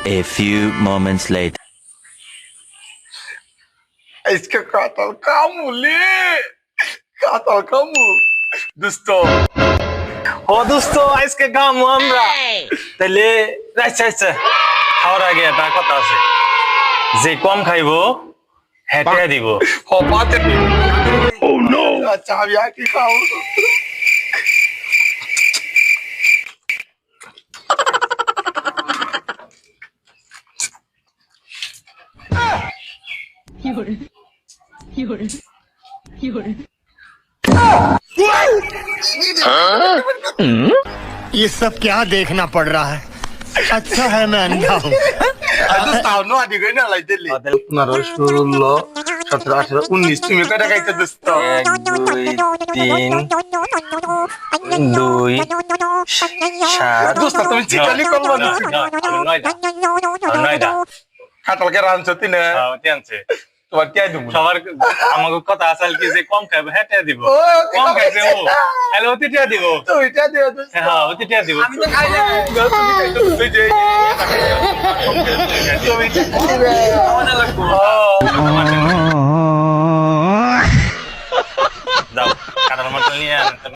A few moments later. इसके कातल Camus ले कातल कामू दोस्तों ও দোস্ত আজকে কামু আমরা তাহলে আচ্ছা আচ্ছা খাওয়ার আগে একটা কথা আছে যে কম খাইবো হেঁটে দিব হপাতে ও নো আচ্ছা আমি আর কি খাও ये सब क्या देखना पड़ रहा है अच्छा है मैं अंधा हूँ দোস্ত নো আদি কই না লাইতে লি 15 16 17 18 19 তুমি কয়টা খাইতে দোস্ত 1 2 3 2 দোস্ত তুমি চিকালি করবা না নয়টা কাতলকে রানছতি না আনছে তোমার টিয়া দিব সবার আমাকে কথা আসল কি যে কম খাবে হ্যাঁ টিয়া দিব কম খাইছে ও হ্যালো অতি টিয়া দিব তুই টিয়া দিও হ্যাঁ অতি টিয়া দিব আমি তো খাই না তুমি খাইতে তুই যে তুমি আমাদের লাগবো